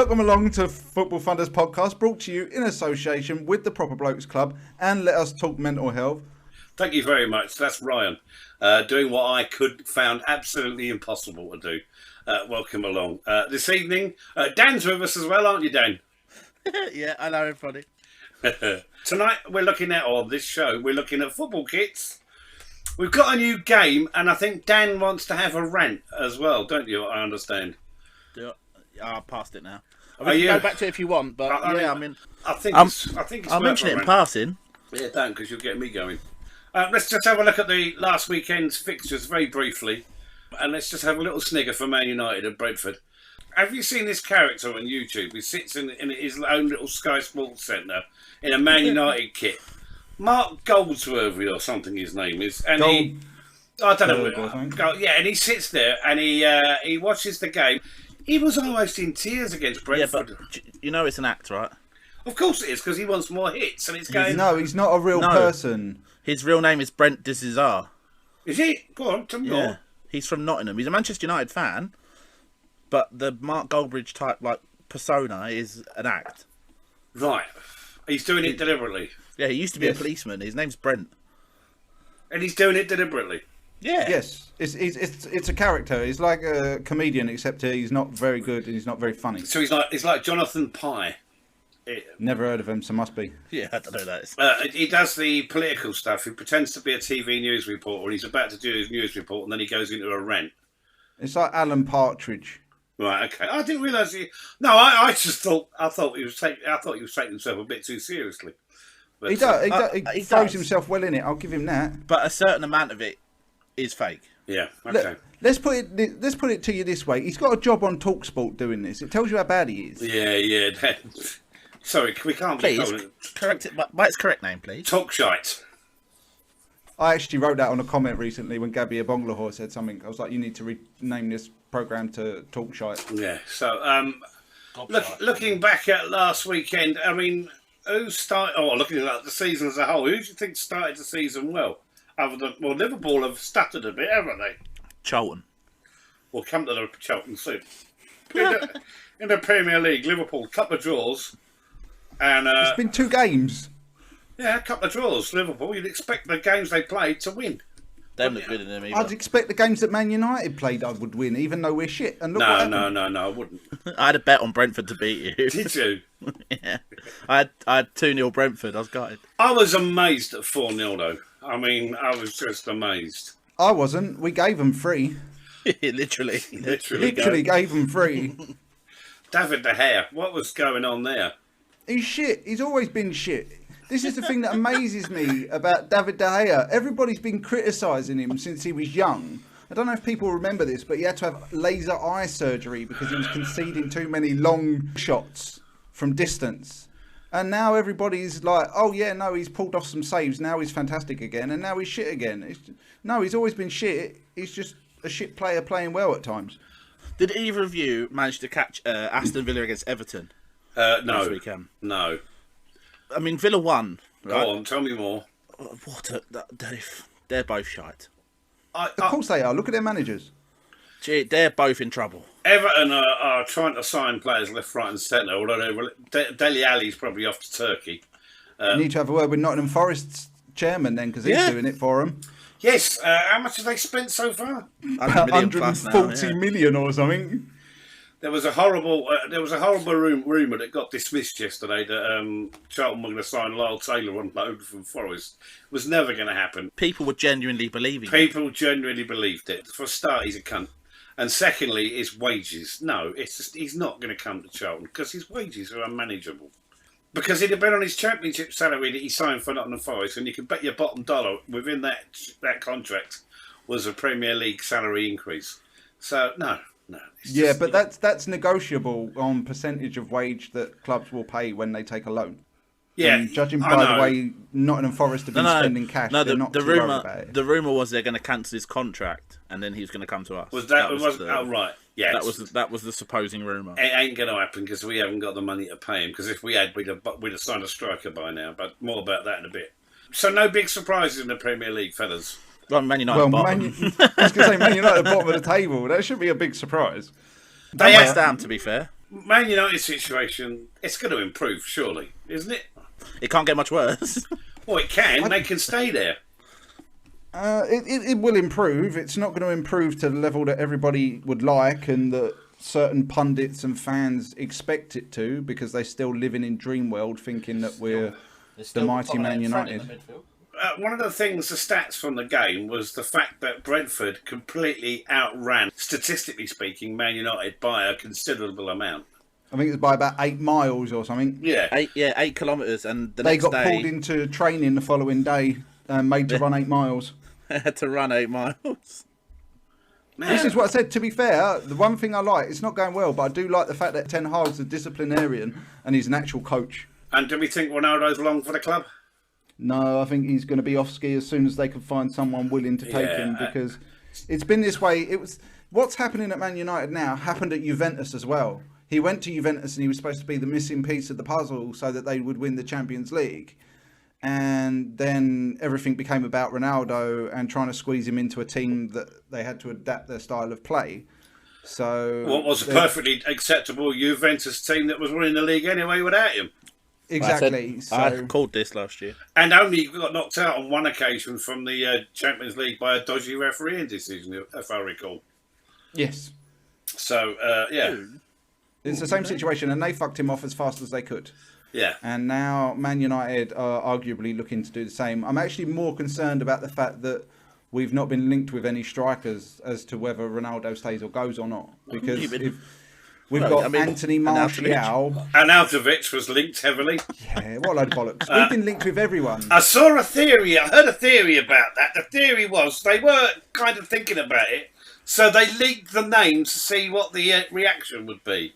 Welcome along to Football Funders Podcast, brought to you in association with the Proper Blokes Club and Let Us Talk Mental Health. Thank you very much. That's Ryan, doing what I found absolutely impossible to do. Welcome along. This evening, Dan's with us as well, aren't you, Dan? Yeah, I know everybody. Tonight, we're looking at, or this show, we're looking at football kits. We've got a new game, and I think Dan wants to have a rant as well, don't you? I understand. I passed it now. You go back to it if you want, but I think I'll mention it in passing. Yeah, don't, because you'll get me going. Let's just have a look at the last weekend's fixtures very briefly, and let's just have a little snigger for Man United at Brentford. Have you seen this character on YouTube? He sits in his own little Sky Sports Centre in a Man United kit. Mark Goldbridge or something his name is, and I don't know. Yeah, and he sits there and he watches the game. He was almost in tears against Brentford. Yeah, but you know it's an act, right? Of course it is, because he wants more hits, and it's going. No, he's not a real person. His real name is Brent De Gea. Is he? Go on, tell me more. He's from Nottingham. He's a Manchester United fan, but the Mark Goldbridge type persona is an act. Right. He's doing it deliberately. Yeah, he used to be a policeman. His name's Brent. And he's doing it deliberately. Yeah. Yes, it's a character. He's like a comedian, except he's not very good and he's not very funny. So he's like Jonathan Pye. Never heard of him, so must be. Yeah, I don't know that. He does the political stuff. He pretends to be a TV news reporter, and he's about to do his news report, and then he goes into a rant. It's like Alan Partridge. Right. Okay. I didn't realise he. No, I just thought he was taking himself a bit too seriously. But, he throws himself well in it. I'll give him that. But a certain amount of it is fake. Yeah. Okay. Let's put it to you this way. He's got a job on Talksport doing this. It tells you how bad he is. Yeah. Sorry, we can't. Please correct it by its correct name, please. Talk shite. I actually wrote that on a comment recently when Gabby Abonglahor said something. I was like, you need to rename this program to Talk Shite. Yeah. So, looking back at last weekend, I mean, who started? Oh, looking at the season as a whole, who do you think started the season well? Other than Liverpool have stuttered a bit, haven't they? Charlton. We'll come to the Charlton soon. In the Premier League, Liverpool, couple of draws. And it's been 2 games. Yeah, a couple of draws. Liverpool, you'd expect the games they played to win. They haven't looked good in them either. I'd expect the games that Man United played I would win, even though we're shit. And look what happened. No, I wouldn't. I had a bet on Brentford to beat you. Did you? Yeah. I had 2-0 Brentford. I was gutted. I was amazed at 4-0 though. I mean, I was just amazed. I wasn't. We gave them 3. Literally gave them 3. David De Gea, what was going on there? He's shit. He's always been shit. This is the thing that amazes me about David De Gea. Everybody's been criticising him since he was young. I don't know if people remember this, but he had to have laser eye surgery because he was conceding too many long shots from distance. And now everybody's like, oh yeah, no, he's pulled off some saves. Now he's fantastic again. And now he's shit again. No, he's always been shit. He's just a shit player playing well at times. Did either of you manage to catch Aston Villa against Everton? No. Last weekend? No. I mean, Villa won. Right? Go on, tell me more. They're both shite. Of course they are. Look at their managers. Gee, they're both in trouble. Everton are trying to sign players left, right and centre, although Dele Alli's probably off to Turkey. You need to have a word with Nottingham Forest's chairman then, because he's doing it for them. Yes. How much have they spent so far? 140 million or something. There was a horrible rumour that got dismissed yesterday that Charlton were going to sign Lyle Taylor on loan from Forest. It was never going to happen. People were genuinely believing it. People genuinely believed it. For a start, he's a cunt. And secondly, his wages. No, it's just he's not going to come to Charlton because his wages are unmanageable. Because he'd have been on his championship salary that he signed for Nottingham Forest, and you can bet your bottom dollar within that contract was a Premier League salary increase. So, no. Yeah, but that's negotiable on percentage of wage that clubs will pay when they take a loan. Yeah, and judging by the way Nottingham Forest have been spending cash, they're not too worried about it. The rumour was they're going to cancel his contract and then he was going to come to us. Right? Yeah, that was the supposing rumour. It ain't going to happen because we haven't got the money to pay him. Because if we had, we'd have signed a striker by now. But more about that in a bit. So no big surprises in the Premier League, fellas. Well, Man United bottom. I was going to say Man United bottom of the table. That should be a big surprise. West Ham, to be fair. Man United situation, it's going to improve, surely, isn't it? It can't get much worse. Well, it can. They can stay there. It will improve. It's not going to improve to the level that everybody would like and that certain pundits and fans expect it to, because they're still living in dream world thinking that we're the mighty Man United. One of the things, the stats from the game, was the fact that Brentford completely outran, statistically speaking, Man United by a considerable amount. I think it was by about 8 miles or something. Yeah. 8 kilometres, and they got pulled into training the following day and made to run 8 miles. They had to run 8 miles. Man. This is what I said. To be fair, the one thing I like, it's not going well, but I do like the fact that Ten Hag's a disciplinarian and he's an actual coach. And do we think Ronaldo's long for the club? No, I think he's going to be off ski as soon as they can find someone willing to take him, because it's been this way. What's happening at Man United now happened at Juventus as well. He went to Juventus and he was supposed to be the missing piece of the puzzle so that they would win the Champions League. And then everything became about Ronaldo and trying to squeeze him into a team that they had to adapt their style of play. So what was a perfectly acceptable Juventus team that was winning the league anyway without him? Exactly. I called this last year. And only got knocked out on one occasion from the Champions League by a dodgy refereeing decision, if I recall. Yes. So, yeah. It's the same situation, and they fucked him off as fast as they could. Yeah. And now Man United are arguably looking to do the same. I'm actually more concerned about the fact that we've not been linked with any strikers as to whether Ronaldo stays or goes or not. Because if we've got Anthony Martial. Arnautovic was linked heavily. Yeah, what a load of bollocks. We've been linked with everyone. I saw a theory. I heard a theory about that. The theory was they were kind of thinking about it, so they leaked the name to see what the reaction would be.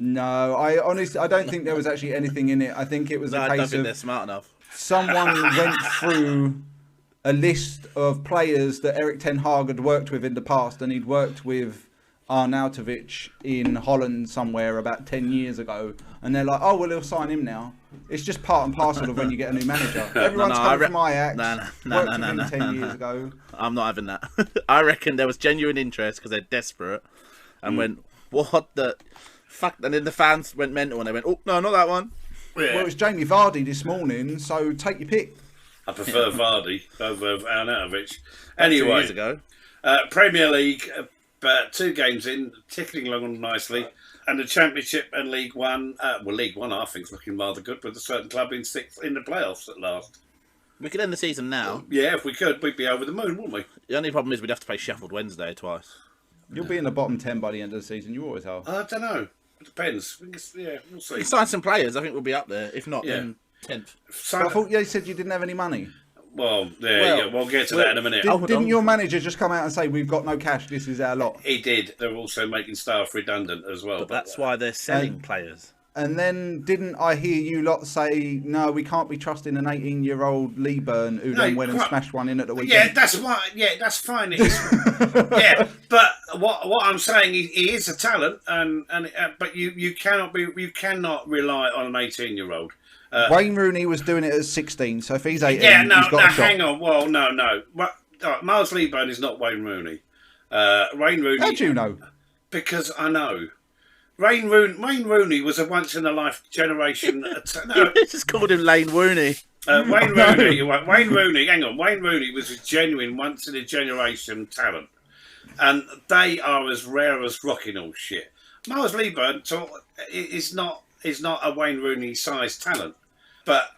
No, I honestly, I don't think there was actually anything in it. I think it was a I don't case think of they're smart enough. someone went through a list of players that Erik ten Hag had worked with in the past, and he'd worked with Arnautovic in Holland somewhere about 10 years ago, and they're like, oh, well, he'll sign him now. It's just part and parcel of when you get a new manager. Everyone's come from Ajax, worked with him 10 years ago. I'm not having that. I reckon there was genuine interest because they're desperate and went, what the fuck? And then the fans went mental and they went, oh, no, not that one. Yeah. Well, it was Jamie Vardy this morning, so take your pick. I prefer Vardy over Arnautovic. 2 Anyway, years ago. Premier League, about 2 games in, ticking along nicely. And the Championship and League One, League One I think is looking rather good with a certain club in 6th in the playoffs at last. We could end the season now. Yeah, if we could, we'd be over the moon, wouldn't we? The only problem is we'd have to play Sheffield Wednesday twice. You'll be in the bottom 10 by the end of the season. You always are. I don't know. It depends. Yeah, we'll see. We sign some players, I think we'll be up there. If not, then 10th. But I thought you said you didn't have any money. Well, we'll get to that in a minute. Didn't your manager just come out and say, we've got no cash, this is our lot? He did. They're also making staff redundant as well. But that's why they're selling players. And then didn't I hear you lot say, no, we can't be trusting an 18-year-old Lee Byrne who then went and smashed one in at the weekend? Yeah, that's why. Yeah, that's fine. Yeah, but what I'm saying, he is a talent, but you cannot rely on an 18-year-old. Wayne Rooney was doing it at 16, so if he's 18, yeah, he's got a shot. hang on. Well, no. Miles Lee Byrne is not Wayne Rooney. Wayne Rooney. How do you know? Because I know. Wayne Rooney was a once-in-a-life generation. You just called him Lane Rooney. Wayne Rooney. Hang on. Wayne Rooney was a genuine once-in-a-generation talent, and they are as rare as rocking all shit. Miles Lee Byrne is not a Wayne Rooney-sized talent, but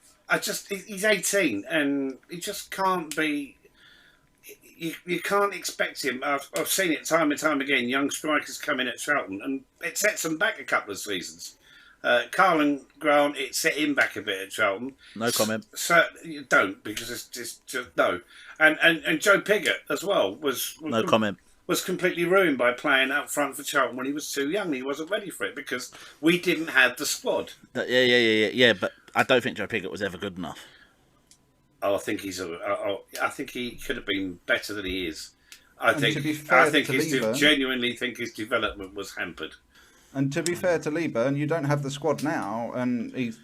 he's 18, and he just can't be. You can't expect him. I've seen it time and time again. Young strikers come in at Charlton, and it sets them back a couple of seasons. Carlin Grant, it set him back a bit at Charlton. No comment. So you don't, because it's just no. And Joe Pigott as well was no comment. Was completely ruined by playing up front for Charlton when he was too young. He wasn't ready for it because we didn't have the squad. Yeah. But I don't think Joe Pigott was ever good enough. Oh, I think I think he could have been better than he is. I genuinely think his development was hampered. And to be fair to Lee Byrne, you don't have the squad now, and he's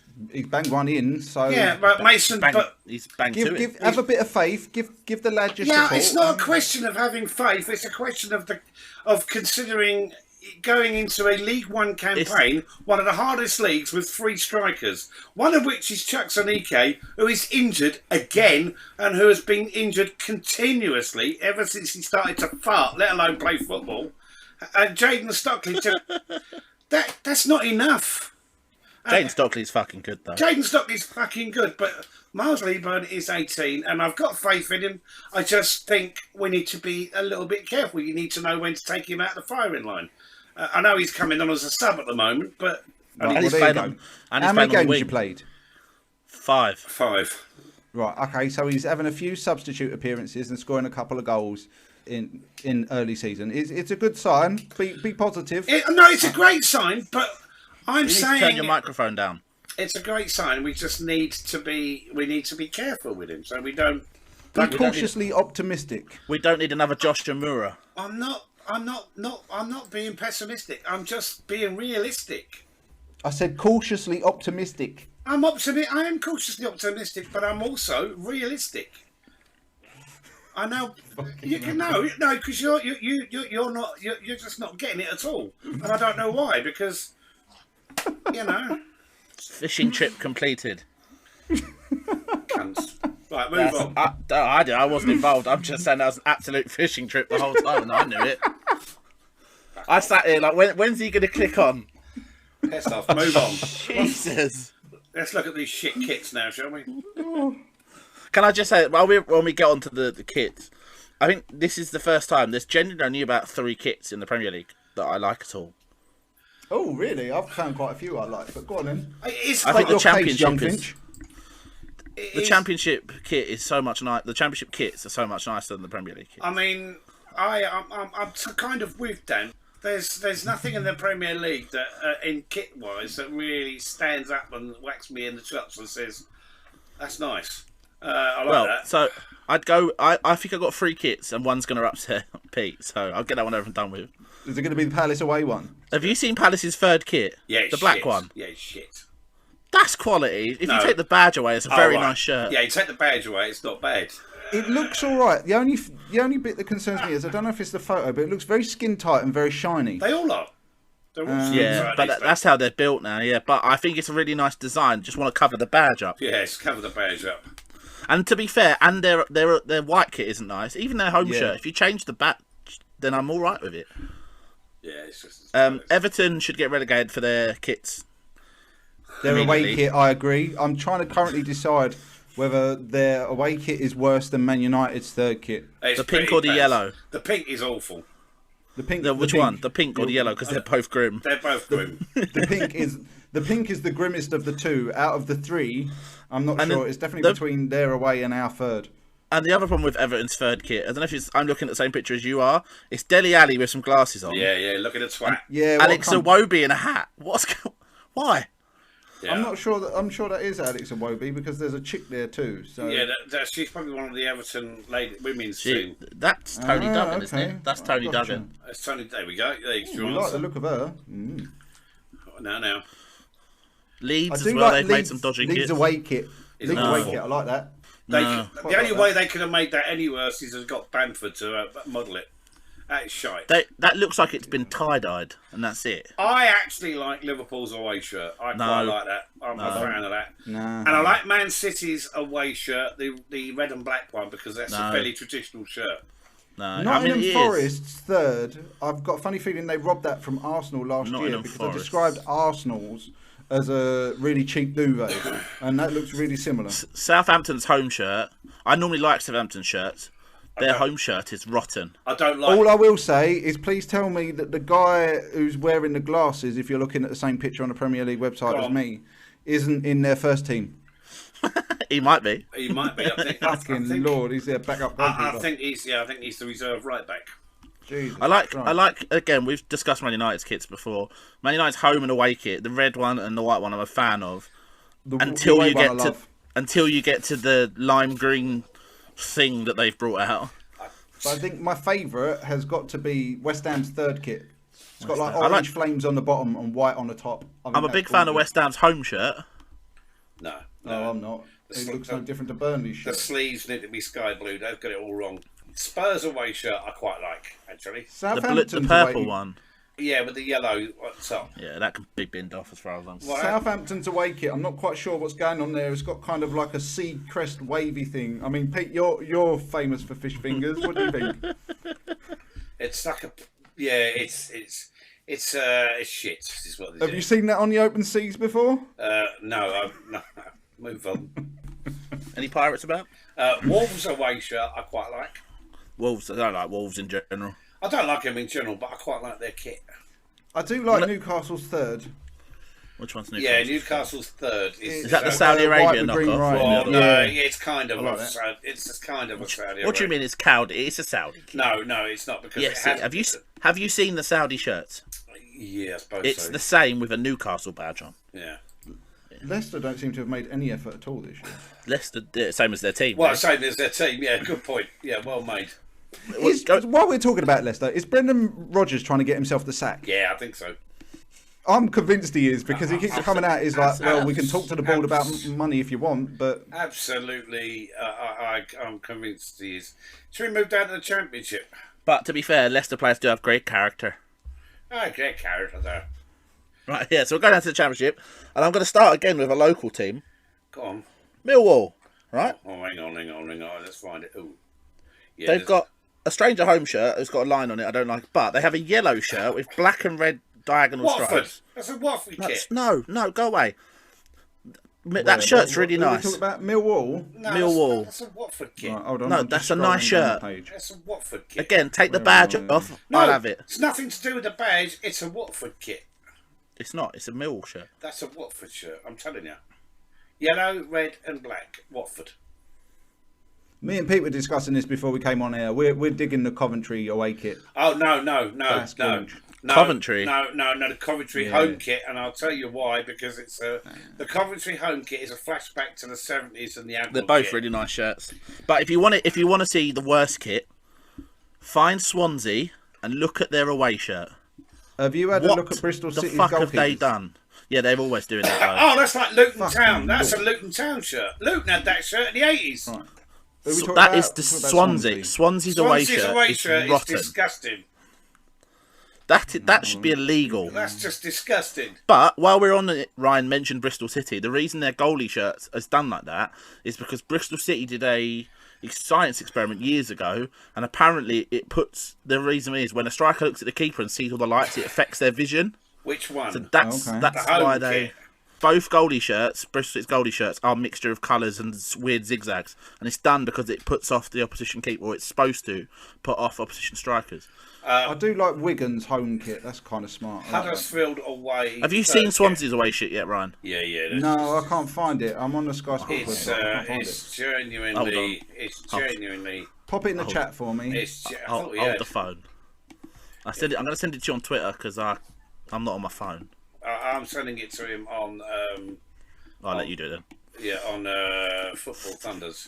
banged one in. So yeah, but Mason, he's banged have a bit of faith. Give the lad your support. Yeah, it's not a question of having faith. It's a question of considering going into a League One campaign, one of the hardest leagues with 3 strikers, one of which is Chuck Sonike, who is injured again and who has been injured continuously ever since he started to fart, let alone play football. And Jayden Stockley, that's not enough. Jayden Stockley's fucking good, though. Jayden Stockley's fucking good, but Miles Leaburn is 18, and I've got faith in him. I just think we need to be a little bit careful. You need to know when to take him out the firing line. I know he's coming on as a sub at the moment, but... Right, he's played on. How many games you played? 5. 5. Right, okay, so he's having a few substitute appearances and scoring a couple of goals in early season. It's a good sign. Be positive. No, it's a great sign, but I'm saying... turn your microphone down. It's a great sign. We just need to be careful with him, so we don't... Be cautiously optimistic. We don't need another Josh Jamura. I'm not being pessimistic. I'm just being realistic. I said cautiously optimistic. I am cautiously optimistic, but I'm also realistic. I know you can because you're just not getting it at all, and I don't know why. Because fishing trip completed. Cunts. Right, move on. I wasn't involved. I'm just saying that was an absolute fishing trip the whole time, and I knew it. I sat here like, when's he going to click on? Piss off. Move on. Jesus. Let's look at these shit kits now, shall we? Can I just say, when we get onto the kits, I think this is the first time there's genuinely only about 3 kits in the Premier League that I like at all. Oh, really? I've found quite a few I like, but go on then. I think the Championship is... The Championship kit is so much nice. The Championship kits are so much nicer than the Premier League kits. I mean, I'm kind of with Dan. There's nothing in the Premier League that, in kit wise, that really stands up and whacks me in the chops and says, "That's nice." I like that. So I'd go. I think I've got 3 kits and one's going to upset Pete. So I'll get that one over and done with. Is it going to be the Palace away one? Have you seen Palace's 3rd kit? Yeah, it's the black shit. one. Yeah, it's shit. That's quality. If you take the badge away, it's a very nice shirt. Yeah, you take the badge away, it's not bad. It looks all right. The only bit that concerns me is I don't know if it's the photo, but it looks very skin tight and very shiny. They all are. They're all skin tight, but that's how they're built now. Yeah, but I think it's a really nice design. Just want to cover the badge up. Yes, cover the badge up. And to be fair, and their white kit isn't nice. Even their home shirt. If you change the badge, then I'm all right with it. Yeah, it's just. Everton should get relegated for their kits. Their away kit, I agree. I'm trying to currently decide whether their away kit is worse than Man United's 3rd kit. It's the pink or the yellow? The pink is awful. Which one? The pink or the yellow? Because they're both grim. They're both grim. The pink is the grimmest of the 2. Out of the 3, I'm not sure. It's definitely between their away and our 3rd. And the other problem with Everton's 3rd kit, I don't know if I'm looking at the same picture as you are. It's Dele Alli with some glasses on. Yeah, look at the twat. Alex Iwobi in a hat. Why? Yeah. I'm sure that is Alex Iwobi because there's a chick there too. So yeah, she's probably one of the Everton women's team. That's Tony Duggan, isn't it? That's Tony Duggan. That's Tony. There we go. You like the look of her. Now. Leeds as well. They've made some dodgy kits. Leeds away kit. Leeds away kit. I like that. The only way they could have made that any worse is have got Bamford to model it. That is shite. That looks like it's been tie-dyed, and that's it. I actually like Liverpool's away shirt. I quite like that. I'm a fan of that. No. And I like Man City's away shirt, the red and black one, because that's a fairly traditional shirt. No, Nottingham Forest's 3rd. I've got a funny feeling they robbed that from Arsenal last year because I described Arsenal's as a really cheap duvet, and that looks really similar. Southampton's home shirt. I normally like Southampton shirts. Their home shirt is rotten. I don't like. All I will say is, please tell me that the guy who's wearing the glasses, if you're looking at the same picture on the Premier League website as me, isn't in their 1st team. He might be. He might be. I think, Lord, he's their backup goalkeeper. I think he's the reserve right back. Jesus I like. Again, we've discussed Man United's kits before. Man United's home and away kit, the red one and the white one, I'm a fan of. Until you get to the lime green thing that they've brought out. But I think my favourite has got to be West Ham's 3rd kit. It's got like orange flames on the bottom and white on the top. I'm a big fan of West Ham's home shirt. No, I'm not. It looks no different to Burnley's shirt. The sleeves need to be sky blue. They've got it all wrong. Spurs away shirt I quite like, actually. The purple one. Yeah, with the yellow top. Yeah, that can be binned off as far as I'm concerned. Southampton's away kit. I'm not quite sure what's going on there. It's got kind of like a seed crest wavy thing. I mean, Pete, you're famous for fish fingers. What do you think? It's like a it's shit. Is what Have you seen that on the open seas before? No. Move on. Any pirates about? Wolves away shirt I quite like. Wolves. I don't like Wolves in general. I don't like them in general, but I quite like their kit. I do like Newcastle's third. Which one's Newcastle? Yeah, Newcastle's third. Is that the Saudi Arabia knockoff? Well, yeah. It's kind of like it's just kind of a Saudi Arabia. What do you mean it's Saudi? It's a Saudi kit. No, it's not because Yes. it has... Have you seen the Saudi shirts? Yeah, I suppose It's so. the same with a Newcastle badge on. Yeah. Leicester don't seem to have made any effort at all this year. Leicester, same as their team. Well, right? same as their team. Yeah, good point. Yeah, well made. While we're talking about Leicester, is Brendan Rodgers trying to get himself the sack? Yeah, I think so. I'm convinced he is, because he keeps coming out. He's like, well, we can talk to the board about money if you want, but... Absolutely, I'm convinced he is. Should we move down to the Championship? But to be fair, Leicester players do have great character. Oh, great character there. Right, yeah, so we're going down to the Championship, and I'm going to start again with a local team. Go on. Millwall, right? Oh, hang on. Let's find it. Ooh. Yeah, They've got a Stranger Home shirt. It's got a line on it I don't like, but they have a yellow shirt with black and red diagonal Watford. stripes. That's a Watford kit. No, go away. That shirt's really What are we nice. talking about? Millwall? No, Millwall. That's a Watford kit. Right, hold on, No, I'm that's just a nice scrolling down shirt. the page. That's a Watford kit. Again, take the Where badge are we? off. No, I'll have it. It's nothing to do with the badge. It's a Watford kit. It's not. It's a Millwall shirt. That's a Watford shirt. I'm telling you. Yellow, red, and black. Watford. Me and Pete were discussing this before we came on air. We're digging the Coventry away kit. Oh no! That's good. No, Coventry? No, the Coventry home kit, and I'll tell you why. Because it's the Coventry home kit is a flashback to the 70s and the Admiral They're both kit. really nice shirts. But if you want to see the worst kit, find Swansea and look at their away shirt. Have you had a look at Bristol the City's fuck have goalkeepers? they done? Yeah, they're always doing that. Though. Oh, that's like Luton Fucking Town. That's a Lord. Luton Town shirt. Luton had that shirt in the 80s. Right. Who are we talking That about? is the We're talking about Swansea. Swansea's away shirt is is rotten. disgusting. That should be illegal. That's just disgusting. But while we're on it, Ryan mentioned Bristol City. The reason their goalie shirts is done like that is because Bristol City did a science experiment years ago, and apparently it puts, the reason is when a striker looks at the keeper and sees all the lights, it affects their vision. Which one? So that's The home why they kit. both goalie shirts, Bristol City's goalie shirts, are a mixture of colours and weird zigzags, and it's done because it puts off the opposition keeper, or it's supposed to put off opposition strikers. I do like Wigan's home kit. That's kind of smart. I like that. Huddersfield away. Have you third seen kit. Swansea's away shit yet, Ryan? Yeah. No, I can't find it. I'm on the Sky Sports It's website. I can't find it's it. Hold on. genuinely. It's genuinely. Pop it in the chat for me. It's. I Hold thought we had. the phone. I'm going to send it to you on Twitter because I'm not on my phone. I'm sending it to him on. I'll let you do it then. Yeah, on Football Thunders.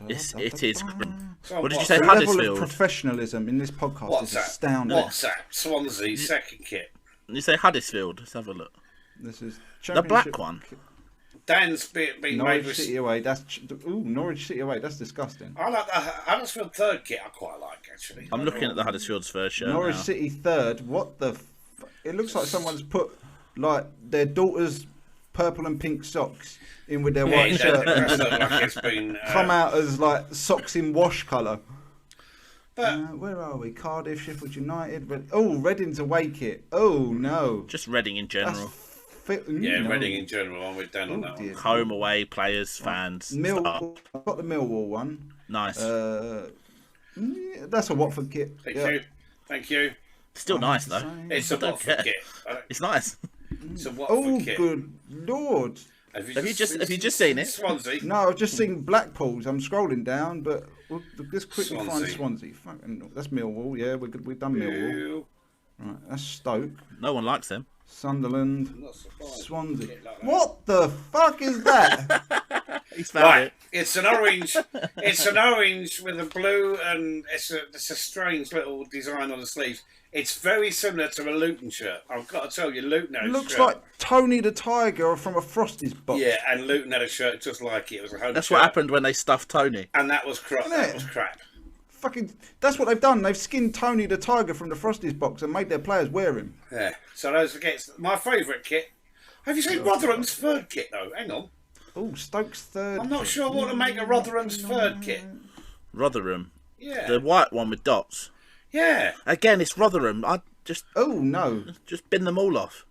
It is grim. So What did you what- say, The level of Huddersfield? professionalism in this podcast is WhatsApp. astounding. WhatsApp. Swansea second kit. You say Huddersfield? Let's have a look. This is The black Championship- one. Dan's been made Norwich with. City away. That's Norwich City away. That's disgusting. I like the Huddersfield third kit. I quite like actually. I'm looking at the Huddersfield's first shirt Norwich now. City third. What the? It looks like someone's put like their daughter's purple and pink socks in with their white It shirt does and look like it's been. come out as like socks in wash colour. But Where are we? Cardiff, Sheffield United. Reading's away kit. Oh no. Just Reading in That's general. yeah, no. Reading in general, I'm with Dan on that dear. one. Home, away, players, fans. staff. Millwall. I've got the Millwall one. Nice. That's a Watford kit. Thank you. Still nice though. It's a don't Watford care. kit. It's nice. It's a Watford Oh, kit. good lord. Have you just seen it? Swansea? No, I've just seen Blackpool's. I'm scrolling down, but we'll just quickly find Swansea. Swansea. Fucking, that's Millwall. Yeah, we've done Millwall. Ew, Right, that's Stoke, No one likes them. Sunderland, not surprised. Swansea. Kit like that. What the fuck is that? He's found Right, it. it's an orange. It's an orange with a blue, and it's a strange little design on the sleeves. It's very similar to a Luton shirt. I've got to tell you, Luton had a Looks shirt. like Tony the Tiger from a Frosties box. Yeah, and Luton had a shirt just like it. It was a home That's shirt. what happened when they stuffed Tony. And that was crap. Isn't That it? was crap. That's what they've done. They've skinned Tony the Tiger from the Frosties box and made their players wear him. Yeah. So those against my favourite kit. Have you seen Rotherham's third kit though? Hang on. Oh, Stokes third. I'm not sure what to make of Rotherham's third kit. Rotherham. Yeah. The white one with dots. Yeah. Again, it's Rotherham. I just no. Just bin them all off.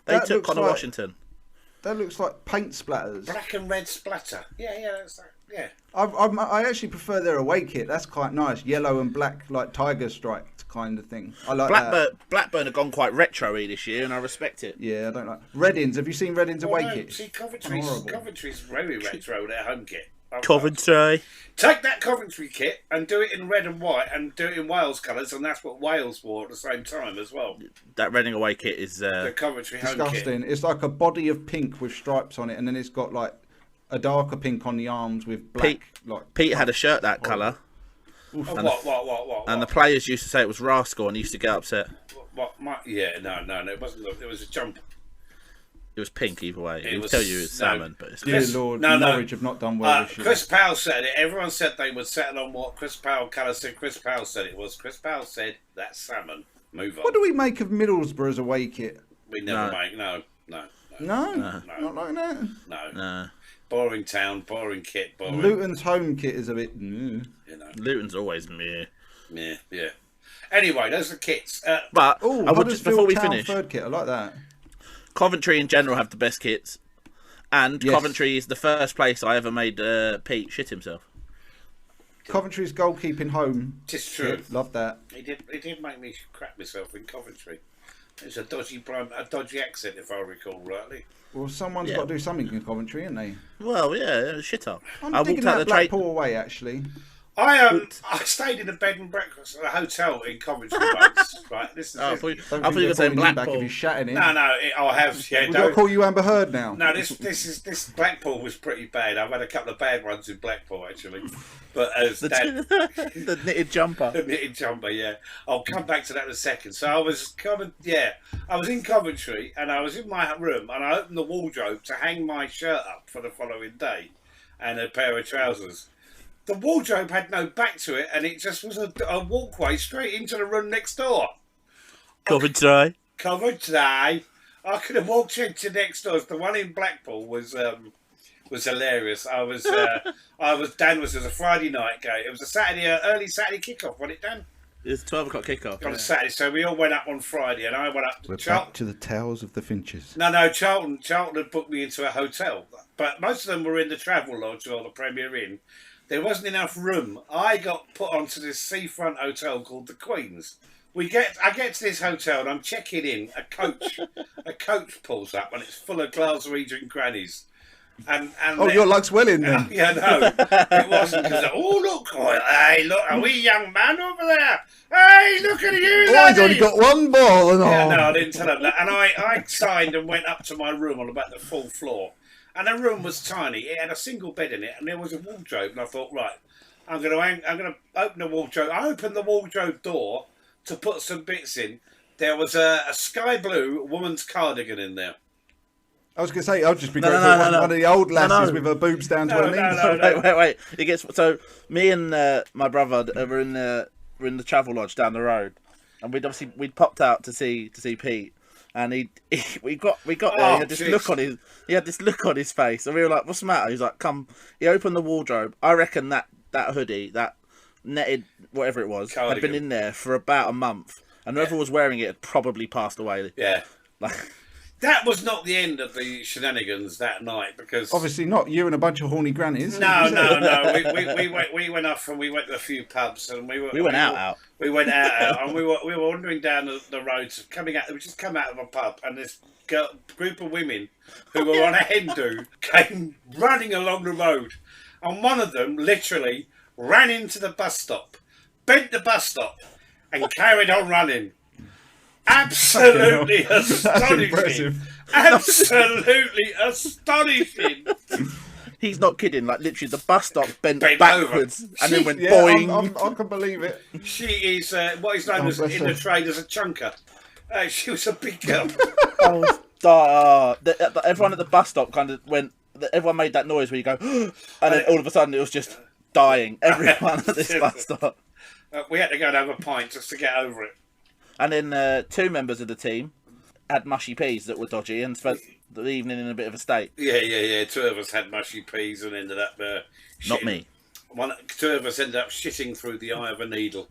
They took Connor Washington. That looks like paint splatters. Black and red splatter. Yeah, that's that. Yeah. I actually prefer their away kit. That's quite nice. Yellow and black, like tiger striped kind of thing. I like that. Blackburn have gone quite retro-y this year, and I respect it. Yeah, I don't like Reading's. Have you seen Reading's away kit? See, Coventry's very retro. Their home kit. Coventry. Take that Coventry kit and do it in red and white, and do it in Wales colours, and that's what Wales wore at the same time as well. That Reading away kit is the Coventry home kit. Disgusting. It's like a body of pink with stripes on it, and then it's got like a darker pink on the arms with black. Pete had a shirt that colour. What? And the players used to say it was rascal and used to get upset. No, it wasn't. It was a jumper. It was pink either way. It would tell you it's salmon, but it's dear Lord, Norwich have not done well this year. Chris Powell said it. Everyone said they would settle on what Chris Powell colour said. Chris Powell said it was. Chris Powell said that's salmon. Move on. What do we make of Middlesbrough's away kit? We never make. No. Not like that. No. Boring town, boring kit, boring. Luton's home kit is a bit. Luton's always meh. Yeah. Anyway, those are kits. But before we Town finish, third kit. I like that. Coventry in general have the best kits, and Coventry is the first place I ever made Pete shit himself. Coventry's goalkeeping home. It's true. Love that. He did make me crap myself in Coventry. It's a dodgy accent, if I recall rightly. Well, someone's got to do something in Coventry, ain't they? Well, yeah, shit up. I digging out the Blackpool away, actually. I stayed in a bed and breakfast at a hotel in Coventry once. Right, this is. I thought you were saying Blackpool. If you're shatting it. No, I have. Yeah, we've got to call you Amber Heard now. No, this Blackpool was pretty bad. I've had a couple of bad ones in Blackpool actually, but as the knitted jumper. The knitted jumper, yeah. I'll come back to that in a second. So I was in Coventry and I was in my room and I opened the wardrobe to hang my shirt up for the following day, and a pair of trousers. The wardrobe had no back to it, and it just was a walkway straight into the room next door. Coventry. I could have walked into next door. The one in Blackpool was hilarious. Dan was a Friday night game. It was a Saturday, early Saturday kickoff, wasn't it, Dan? It was 12 o'clock kickoff. On a Saturday, so we all went up on Friday, and I went up to We're Charlton. back to the tales of the Finches. No, Charlton had booked me into a hotel, but most of them were in the Travel Lodge or the Premier Inn. There wasn't enough room. I got put onto this seafront hotel called the Queen's. I get to this hotel and I'm checking in. A coach pulls up and it's full of Glaswegian grannies. And your luck's well in then. Yeah, no, it wasn't. Because hey, look, a wee young man over there. Hey, look at you, laddie. He's only got one ball. And yeah, no, I didn't tell him that. And I signed and went up to my room on about the full floor. And the room was tiny. It had a single bed in it, and there was a wardrobe. And I thought, right, I'm going to open the wardrobe. I opened the wardrobe door to put some bits in. There was a sky blue woman's cardigan in there. I was going to say, I'll just be going for one of the old lasses with her boobs down to her knees. Wait. It gets so. Me and my brother were in the Travel Lodge down the road, and we'd popped out to see Pete. And we got there. He had this look on his face, and we were like, "What's the matter?" He's like, "Come." He opened the wardrobe. I reckon that hoodie, that netted whatever it was, had been in there for about a month, and whoever was wearing it had probably passed away. Yeah, that was not the end of the shenanigans that night, because obviously not. You and a bunch of horny grannies. No. We went off and we went to a few pubs, and we went out. We went out, and we were wandering down the roads, coming out. We just come out of a pub, and this group of women who were on a hen do came running along the road, and one of them literally ran into the bus stop, bent the bus stop, and carried on running. Absolutely astonishing. Absolutely astonishing. He's not kidding. Like literally, the bus stop bent backwards over. And then went boing. I can believe it. She is what is known as in the trade as a chunker. She was a big girl. Everyone at the bus stop kind of went. Everyone made that noise where you go, and then all of a sudden it was just dying. Everyone at this bus stop. We had to go and have a pint just to get over it. And then 2 members of the team had mushy peas that were dodgy and spent the evening in a bit of a state. Yeah. 2 of us had mushy peas and ended up Not me. 2 of us ended up shitting through the eye of a needle.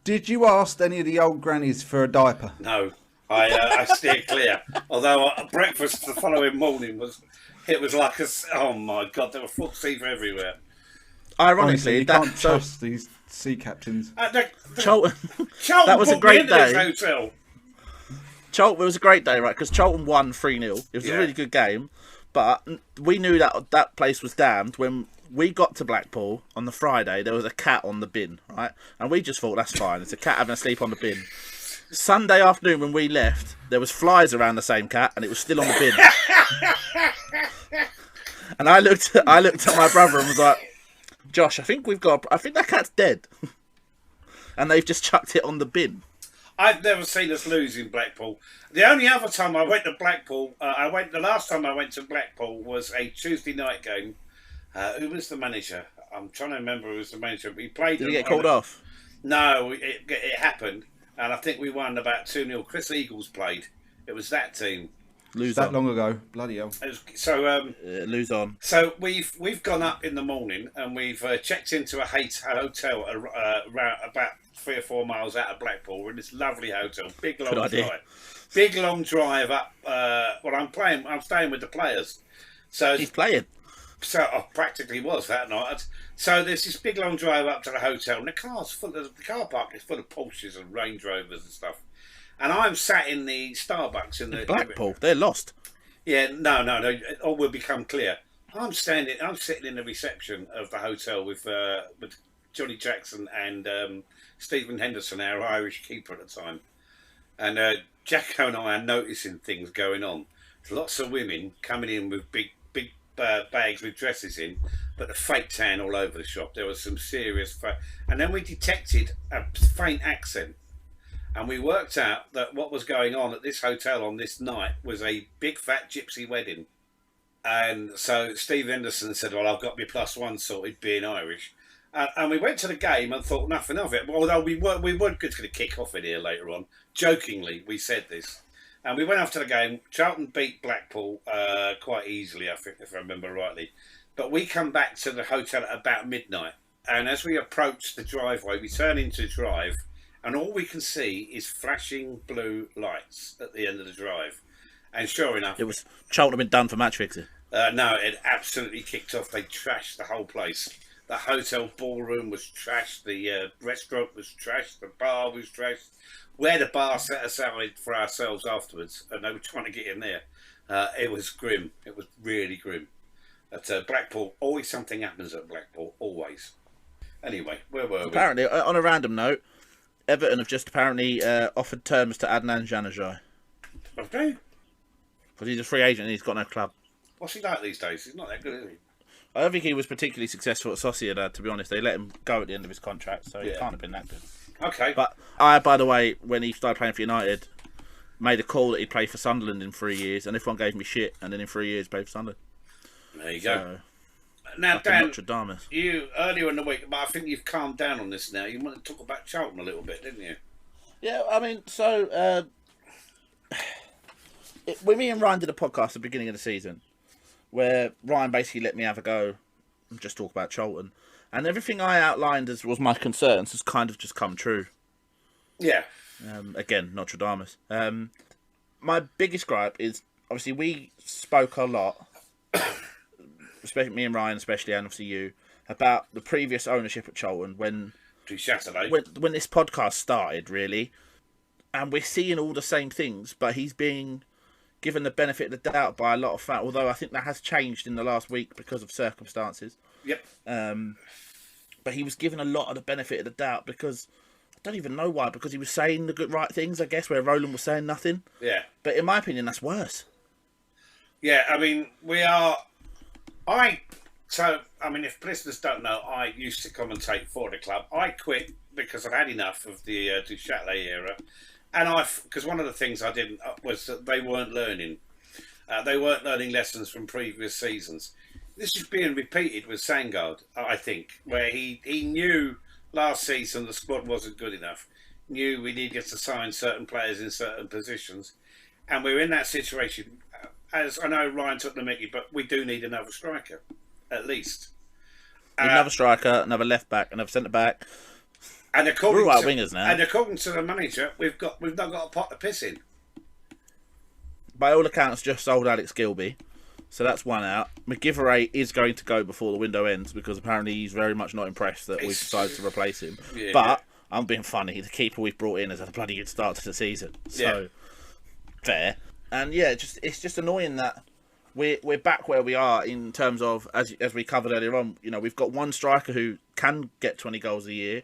Did you ask any of the old grannies for a diaper? No, I steered clear. Although breakfast the following morning was like oh my God, there were foot fever everywhere. Ironically, you can't trust these sea captains. Charlton. Charlton that was a great day. Hotel. Charlton, it was a great day, right? Because Charlton won 3-0. It was a really good game, but we knew that place was damned when we got to Blackpool on the Friday. There was a cat on the bin, right? And we just thought, that's fine. It's a cat having a sleep on the bin. Sunday afternoon when we left, there was flies around the same cat, and it was still on the bin. And I looked at my brother and was like, Josh, I think that cat's dead. And they've just chucked it on the bin. I've never seen us lose in Blackpool. The only other time I went to Blackpool, the last time I went to Blackpool was a Tuesday night game. Who was the manager? I'm trying to remember who was the manager. He played. Did he get called off? No, it happened, and I think we won about 2-0. Chris Eagles played. It was that team. Lose that long ago, bloody hell. Lose on. So we've gone up in the morning and we've checked into a hotel around about 3 or 4 miles out of Blackpool. We're in this lovely hotel, big long drive up. I'm staying with the players. So he's playing. So I practically was that night. So there's this big long drive up to the hotel, and the car park is full of Porsches and Range Rovers and stuff. And I'm sat in the Starbucks in the Blackpool. They're lost. Yeah, no. It all will become clear. I'm sitting in the reception of the hotel with Johnny Jackson and Stephen Henderson, our Irish keeper at the time. And Jacko and I are noticing things going on. There's lots of women coming in with big bags with dresses in, but the fake tan all over the shop. There was some serious... And then we detected a faint accent. And we worked out that what was going on at this hotel on this night was a big fat gypsy wedding. And so Steve Henderson said, well, I've got my +1 sorted being Irish. And we went to the game and thought nothing of it. Although we weren't going to kick off in here later on. Jokingly, we said this. And we went after the game. Charlton beat Blackpool quite easily, I think, if I remember rightly. But we come back to the hotel at about midnight. And as we approach the driveway, we turn into the drive. And all we can see is flashing blue lights at the end of the drive. And sure enough... It was Charlton had been done for match fixing. No, it absolutely kicked off. They trashed the whole place. The hotel ballroom was trashed. The restaurant was trashed. The bar was trashed. We had a bar set aside for ourselves afterwards. And they were trying to get in there. It was grim. It was really grim. At Blackpool, always something happens at Blackpool. Always. Anyway, where were we? Apparently, on a random note, Everton have just apparently offered terms to Adnan Januzaj. Have they? Because he's a free agent and he's got no club. What's he like these days? He's not that good, is he? I don't think he was particularly successful at Sociedad, to be honest. They let him go at the end of his contract, so he can't have been that good. Okay. But I, by the way, when he started playing for United, made a call that he'd play for Sunderland in 3 years, and everyone gave me shit, and then in 3 years played for Sunderland. There you go. Now, like Dan, you earlier in the week, but I think you've calmed down on this now. You want to talk about Charlton a little bit, didn't you? Yeah, I mean, so when me and Ryan did a podcast at the beginning of the season, where Ryan basically let me have a go and just talk about Charlton, and everything I outlined as was my concerns has kind of just come true. Yeah. Again, Nostradamus. My biggest gripe is obviously we spoke a lot. Especially me and Ryan, especially, and obviously you, about the previous ownership at Charlton when this podcast started, really, and we're seeing all the same things, but he's being given the benefit of the doubt by a lot of fans. Although I think that has changed in the last week because of circumstances. Yep. But he was given a lot of the benefit of the doubt because I don't even know why. Because he was saying the good right things, I guess, where Roland was saying nothing. Yeah. But in my opinion, that's worse. Yeah, I mean, if listeners don't know, I used to commentate for the club. I quit because I'd had enough of the Du Châtelet era. And because one of the things I didn't was that they weren't learning. They weren't learning lessons from previous seasons. this is being repeated with Sangard, I think, where he knew last season the squad wasn't good enough, knew we needed to sign certain players in certain positions, and we're in that situation. As I know Ryan took the mickey, but we do need another striker, at least. Another striker, another left back, another centre back. And according We're all to wingers now. And according to the manager, we've not got a pot to piss in. By all accounts, just sold Alex Gilby, so that's one out. McGivray is going to go before the window ends because apparently he's very much not impressed that we've decided to replace him. Yeah, but I'm being funny. The keeper we've brought in has had a bloody good start to the season, so fair. And it's just annoying that we're back where we are in terms of as we covered earlier on. You know, we've got one striker who can get 20 goals a year.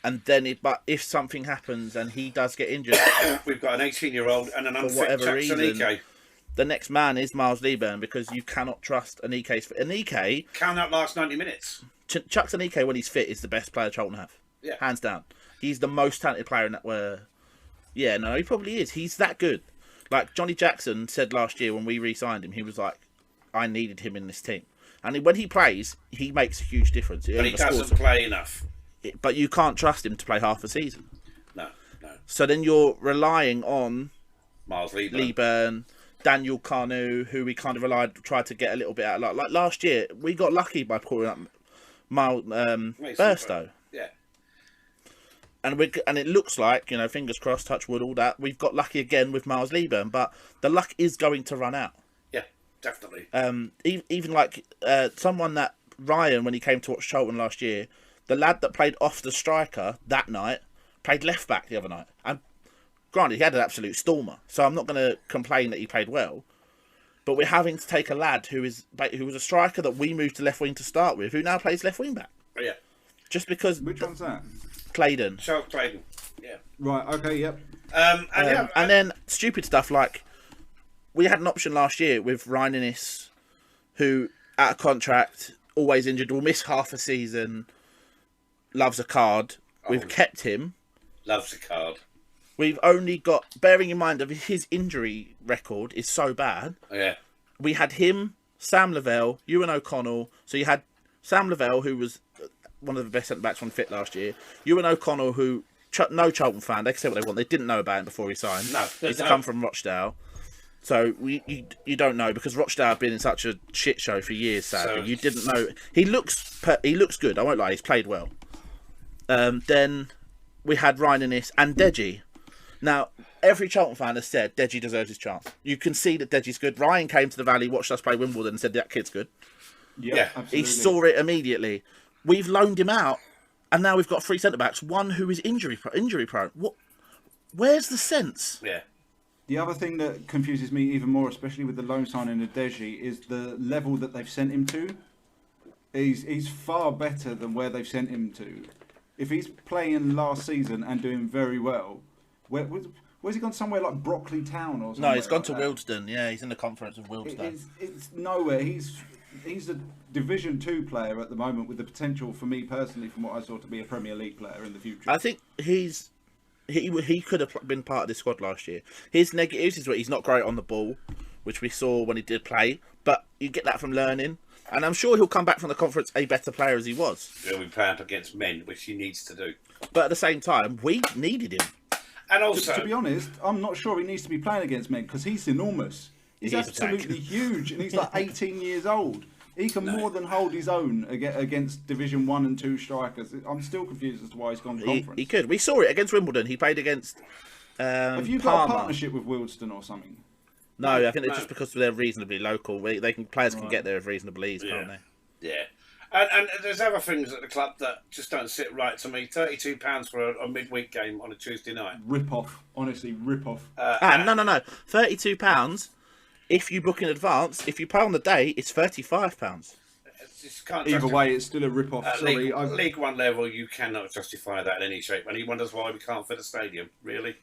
And then, but if something happens and he does get injured, we've got an 18-year-old and an unfit Chuks. The next man is Miles Lieburn because you cannot trust Anike. Can't outlast 90 minutes. Chuks Anike, when he's fit, is the best player Charlton have. Yeah, hands down. He's the most talented player in that. He probably is. He's that good. Like Johnny Jackson said last year when we re-signed him, he was like, "I needed him in this team," and when he plays, he makes a huge difference. But he doesn't play enough. But you can't trust him to play half a season. No. So then you're relying on Miles Lieburn, Daniel Carnu, who we kind of tried to get a little bit out. Like last year, we got lucky by calling up Burstow. Yeah. And it looks like, fingers crossed, touch wood, all that. We've got lucky again with Miles Lieburn, but the luck is going to run out. Yeah, definitely. Even like someone that Ryan, when he came to watch Charlton last year, the lad that played off the striker that night played left back the other night. And granted, he had an absolute stormer, so I'm not going to complain that he played well. But we're having to take a lad who was a striker that we moved to left wing to start with, who now plays left wing back. Oh, yeah. Just because. Which one's that? Claydon. Charles Claydon. Yeah. Right. Okay. Yep. And then stupid stuff like we had an option last year with Ryan Innes, who out of contract, always injured, will miss half a season. Loves a card. We've kept him. Loves a card. We've only got, bearing in mind that his injury record is so bad. Yeah. We had him, Sam Lavelle, Ewan O'Connell. So you had Sam Lavelle, who was one of the best centre backs on fit last year. Ewan O'Connell, who no Charlton fan, they can say what they want. They didn't know about him before he signed. No. He's come from Rochdale. So you don't know because Rochdale have been in such a shit show for years. Sadly, you didn't know. He looks good. I won't lie. He's played well. Then we had Ryan Innes and Deji. Now, every Charlton fan has said Deji deserves his chance. You can see that Deji's good. Ryan came to the Valley, watched us play Wimbledon and said that kid's good. Yeah, absolutely. He saw it immediately. We've loaned him out, and now we've got 3 centre-backs, one who is injury prone. What? Where's the sense? Yeah. The other thing that confuses me even more, especially with the loan signing of Deji, is the level that they've sent him to. He's far better than where they've sent him to. If he's playing last season and doing very well, where's he gone? Somewhere like Brockley Town or something? No, he's gone to Wealdstone. Yeah, he's in the conference of Wealdstone. It's nowhere. He's a Division 2 player at the moment with the potential, for me personally, from what I saw, to be a Premier League player in the future. I think he could have been part of this squad last year. His negatives is that he's not great on the ball, which we saw when he did play, but you get that from learning. And I'm sure he'll come back from the conference a better player as he was. He'll be playing up against men, which he needs to do. But at the same time, we needed him. And also, to be honest, I'm not sure he needs to be playing against men because he's enormous. He's absolutely huge, and he's like 18 years old. He can more than hold his own against Division 1 and 2 strikers. I'm still confused as to why he's gone conference. He could. We saw it against Wimbledon. He played against Have you got a partnership with Wealdstone or something? No, I think it's just because they're reasonably local. Players can get there with reasonable ease, can't they? Yeah. And there's other things at the club that just don't sit right to me. £32 for a midweek game on a Tuesday night. Rip off. Honestly, rip off. No. £32 if you book in advance. If you pay on the day, it's £35. Either way, it's still a rip off. Sorry, League One level, you cannot justify that in any shape. And he wonders why we can't fit a stadium. Really?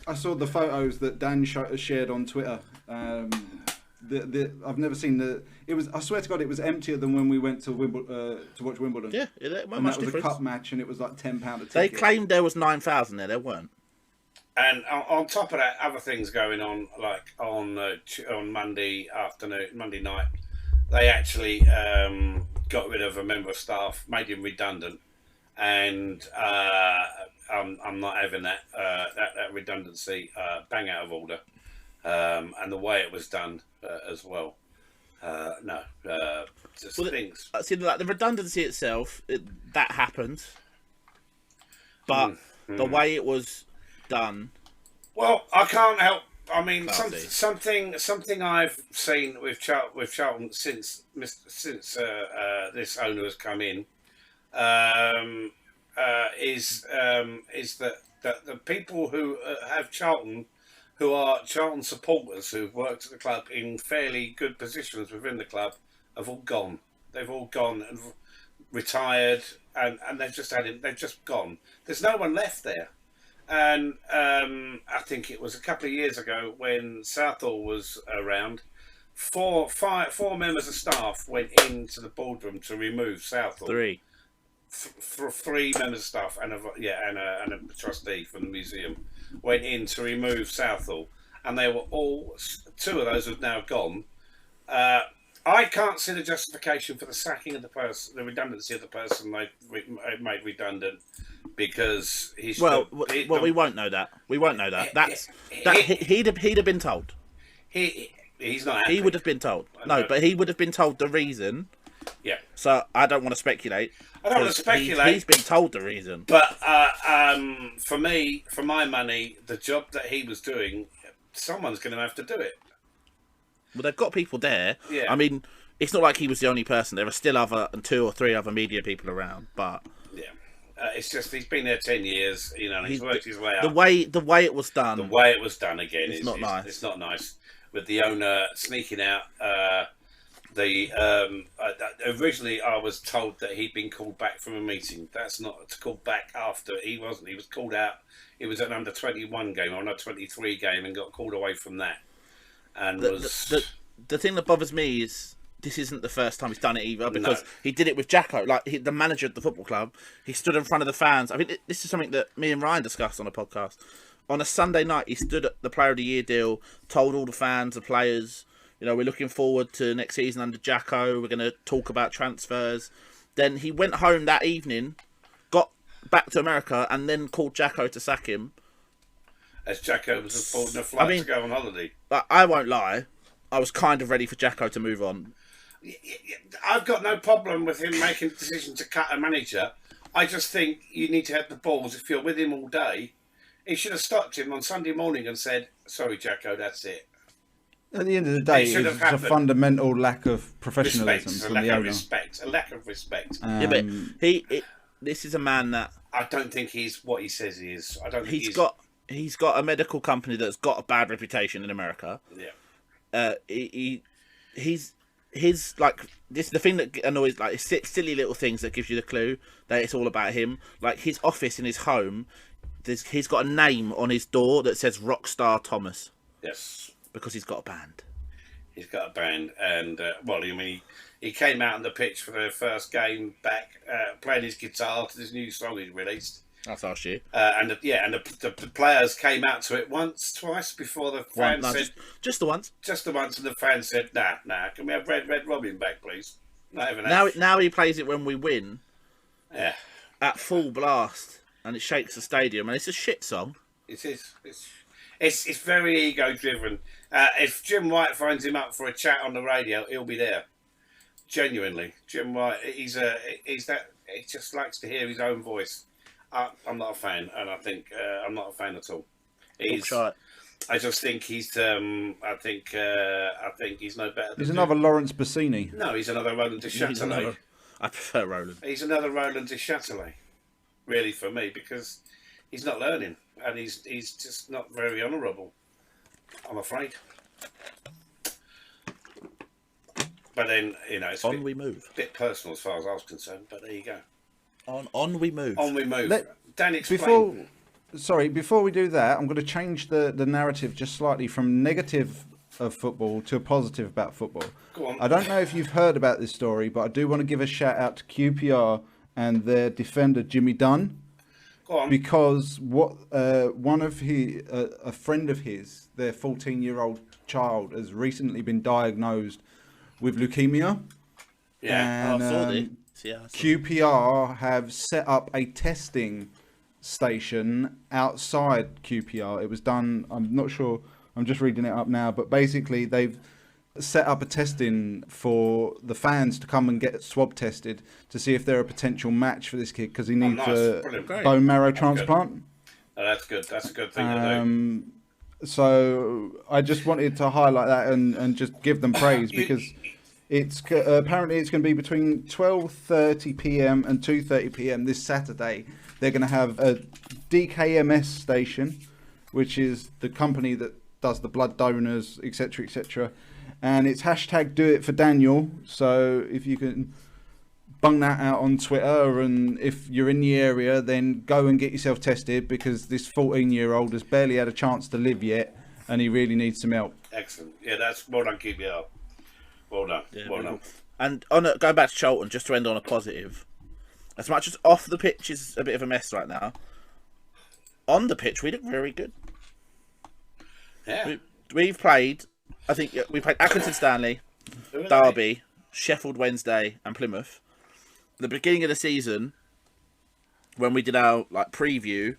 I saw the photos that Dan shared on Twitter. I've never seen the. It was. I swear to God, it was emptier than when we went to watch Wimbledon. Yeah, that and that was a cup match, and it was like £10 a ticket. They claimed there was 9,000 there. There weren't. And on top of that, other things going on, like on Monday afternoon, Monday night, they actually got rid of a member of staff, made him redundant, and I'm not having that redundancy bang out of order, and the way it was done as well. Things. See, like the redundancy itself, that happened, but the way it was done. Well, I can't help. I mean, something I've seen with Charlton since this owner has come in is that the people who have Charlton, who are Charlton supporters who've worked at the club in fairly good positions within the club, have all gone. They've all gone and retired, and they've just gone. There's no one left there. And I think it was a couple of years ago when Southall was around, four members of staff went into the boardroom to remove Southall. Three members of staff and a trustee from the museum went in to remove Southall, and they were all, two of those have now gone. I can't see the justification for the sacking of the person, the redundancy of the person they made redundant, because he's we won't know that. We won't know that. He'd have been told. He's not happy. He would have been told. No, but he would have been told the reason. Yeah. So I don't want to speculate. I don't want to speculate. He's been told the reason. But for me, for my money, the job that he was doing, someone's going to have to do it. Well, they've got people there. Yeah. I mean, it's not like he was the only person. There are still two or three other media people around. But yeah, it's just he's been there 10 years. You know, and he's worked his way up. The way it was done. The way it was done again is not nice. It's not nice, with the owner sneaking out. Originally, I was told that he'd been called back from a meeting. That's not called back after. He wasn't. He was called out. It was an under-21 game or an under-23 game, and got called away from that. And the thing that bothers me is this isn't the first time he's done it either, because he did it with Jacko, like the manager of the football club. He stood in front of the fans. I think this is something that me and Ryan discussed on a podcast. On a Sunday night, he stood at the Player of the Year deal, told all the fans, the players, you know, we're looking forward to next season under Jacko. We're going to talk about transfers. Then he went home that evening, got back to America, and then called Jacko to sack him. As Jacko was boarding a flight to go on holiday. But I won't lie, I was kind of ready for Jacko to move on. I've got no problem with him making the decision to cut a manager. I just think you need to have the balls. If you're with him all day, he should have stopped him on Sunday morning and said, "Sorry, Jacko, that's it." At the end of the day, it's a fundamental lack of professionalism from the owner. A lack of respect. Yeah, but this is a man that I don't think he's what he says he is. I don't think he's got a medical company that's got a bad reputation in America. Yeah. He's like this. The thing that annoys, like, it's silly little things that gives you the clue that it's all about him. Like his office in his home, he's got a name on his door that says Rockstar Thomas. Yes. Because he's got a band. He's got a band, and he came out on the pitch for the first game back, playing his guitar to this new song he released. That's last year. And the players came out to it twice before the fans said just the once. Just the once, and the fans said, "Nah, can we have Red Robin back, please?" Now he plays it when we win. Yeah. At full blast, and it shakes the stadium, and it's a shit song. It is. It's very ego driven. If Jim White finds him up for a chat on the radio, he'll be there. Genuinely, Jim White. He just likes to hear his own voice. I'm not a fan, and I think I'm not a fan at all. I just think he's. I think he's no better. He's another Lawrence Bassini. No, he's another Roland de Châtelet. I prefer Roland. He's another Roland de Châtelet, really, for me, because he's not learning, and he's just not very honourable, I'm afraid. But then, it's we move. A bit personal as far as I was concerned, but there you go. On we move. On we move. Dan, explain. Before we do that, I'm going to change the narrative just slightly from negative of football to a positive about football. Go on. I don't know if you've heard about this story, but I do want to give a shout out to QPR and their defender Jimmy Dunne. Go on. Because a friend of his, their 14-year-old child, has recently been diagnosed with leukemia. Yeah. And, I saw it. Yeah, I saw it. QPR have set up a testing station outside QPR. It was done, I'm not sure, I'm just reading it up now, but basically they've set up a testing for the fans to come and get swab tested to see if they're a potential match for this kid, because he needs a bone marrow transplant. Oh, that's good. That's a good thing to do. So I just wanted to highlight that and just give them praise, because it's apparently it's going to be between 12:30 p.m. and 2:30 p.m. this Saturday. They're going to have a DKMS station, which is the company that does the blood donors, etc., etc. And it's hashtag Do It For Daniel. So if you can bung that out on Twitter, and if you're in the area, then go and get yourself tested, because this 14-year-old has barely had a chance to live yet, and he really needs some help. Excellent. Yeah, that's well done, QPR. Well done. Yeah, well done. And going back to Charlton, just to end on a positive, as much as off the pitch is a bit of a mess right now, on the pitch we look very good. Yeah. We've played, I think we played Accrington Stanley, Derby, Sheffield Wednesday, and Plymouth. At the beginning of the season, when we did our preview,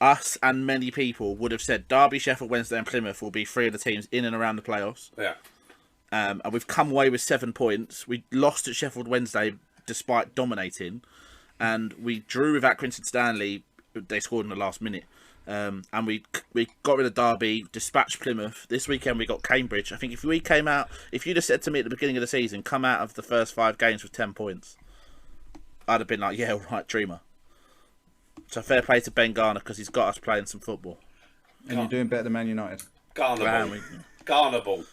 us and many people would have said Derby, Sheffield Wednesday, and Plymouth will be three of the teams in and around the playoffs. Yeah. And we've come away with 7 points. We lost at Sheffield Wednesday despite dominating, and we drew with Accrington Stanley. They scored in the last minute. And we got rid of Derby, dispatched Plymouth. This weekend we got Cambridge. I think if you'd have said to me at the beginning of the season, come out of the first 5 games with 10 points, I'd have been like, yeah, all right, dreamer. So fair play to Ben Garner, because he's got us playing some football. And you're doing better than Man United. Garnerball,